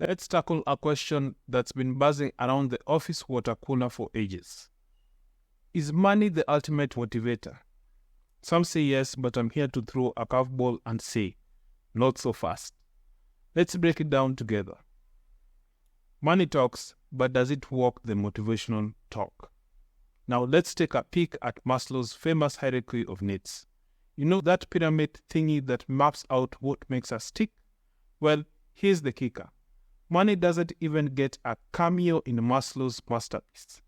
Let's tackle a question that's been buzzing around the office water cooler for ages. Is money the ultimate motivator? Some say yes, but I'm here to throw a curveball and say, not so fast. Let's break it down together. Money talks, but does it walk the motivational talk? Now let's take a peek at Maslow's famous hierarchy of needs. You know that pyramid thingy that maps out what makes us tick? Well, here's the kicker. Money doesn't even get a cameo in Maslow's masterpiece.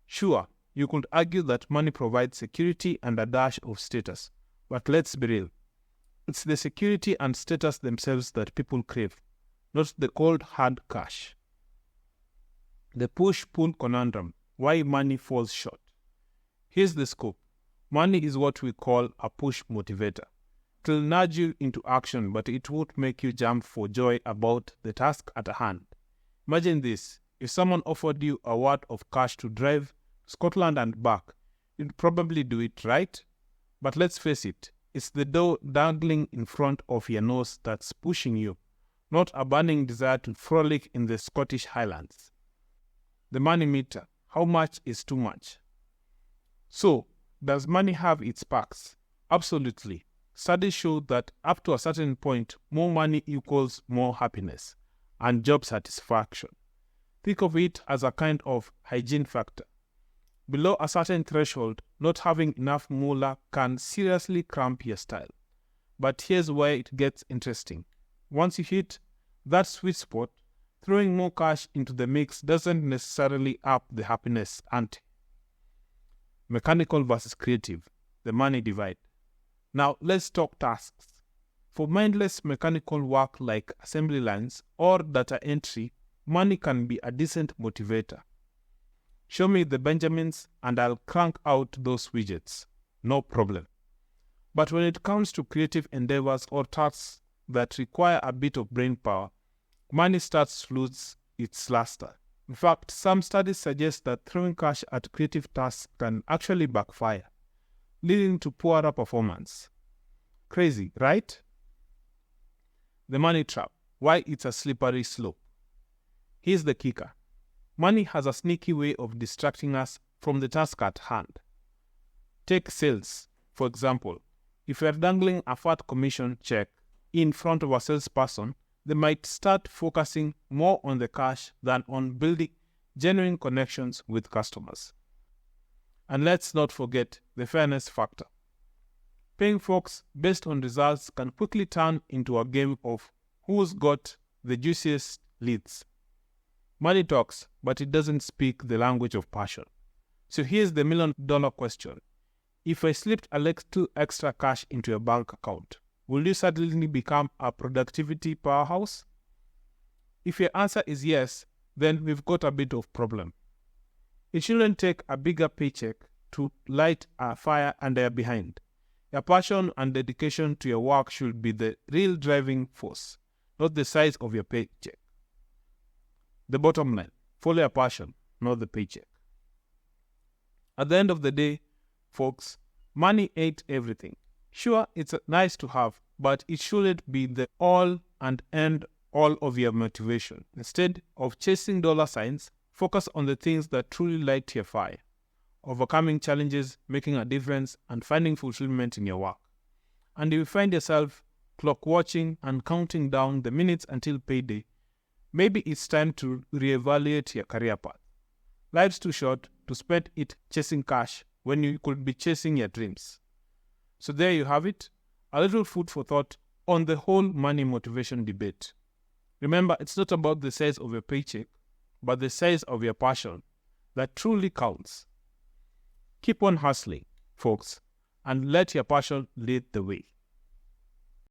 Sure, you could argue that money provides security and a dash of status, but let's be real. It's the security and status themselves that people crave, not the cold hard cash. The push-pull conundrum, why money falls short. Here's the scope. Money is what we call a push motivator. It will nudge you into action, but it won't make you jump for joy about the task at hand. Imagine this. If someone offered you a wad of cash to drive Scotland and back, you'd probably do it, right? But let's face it, it's the dough dangling in front of your nose that's pushing you, not a burning desire to frolic in the Scottish Highlands. The money meter. How much is too much? So, does money have its perks? Absolutely. Studies show that up to a certain point, more money equals more happiness and job satisfaction. Think of it as a kind of hygiene factor. Below a certain threshold, not having enough moolah can seriously cramp your style. But here's where it gets interesting. Once you hit that sweet spot, throwing more cash into the mix doesn't necessarily up the happiness ante. Mechanical versus creative, the money divide. Now let's talk tasks. For mindless mechanical work like assembly lines or data entry, money can be a decent motivator. Show me the Benjamins and I'll crank out those widgets. No problem. But when it comes to creative endeavors or tasks that require a bit of brain power, money starts to lose its luster. In fact, some studies suggest that throwing cash at creative tasks can actually backfire, leading to poorer performance. Crazy, right? The money trap. Why it's a slippery slope. Here's the kicker. Money has a sneaky way of distracting us from the task at hand. Take sales, for example. If you're dangling a fat commission check in front of a salesperson, they might start focusing more on the cash than on building genuine connections with customers. And let's not forget the fairness factor. Paying folks based on results can quickly turn into a game of who's got the juiciest leads. Money talks, but it doesn't speak the language of passion. So here's the million-dollar question. If I slipped a little extra cash into your bank account, will you suddenly become a productivity powerhouse? If your answer is yes, then we've got a bit of problem. It shouldn't take a bigger paycheck to light a fire under your behind. Your passion and dedication to your work should be the real driving force, not the size of your paycheck. The bottom line, follow your passion, not the paycheck. At the end of the day, folks, money ain't everything. Sure, it's nice to have, but it shouldn't be the all and end all of your motivation. Instead of chasing dollar signs, focus on the things that truly light your fire. Overcoming challenges, making a difference, and finding fulfillment in your work. And if you find yourself clock watching and counting down the minutes until payday, maybe it's time to reevaluate your career path. Life's too short to spend it chasing cash when you could be chasing your dreams. So there you have it, a little food for thought on the whole money motivation debate. Remember, it's not about the size of your paycheck, but the size of your passion that truly counts. Keep on hustling, folks, and let your passion lead the way.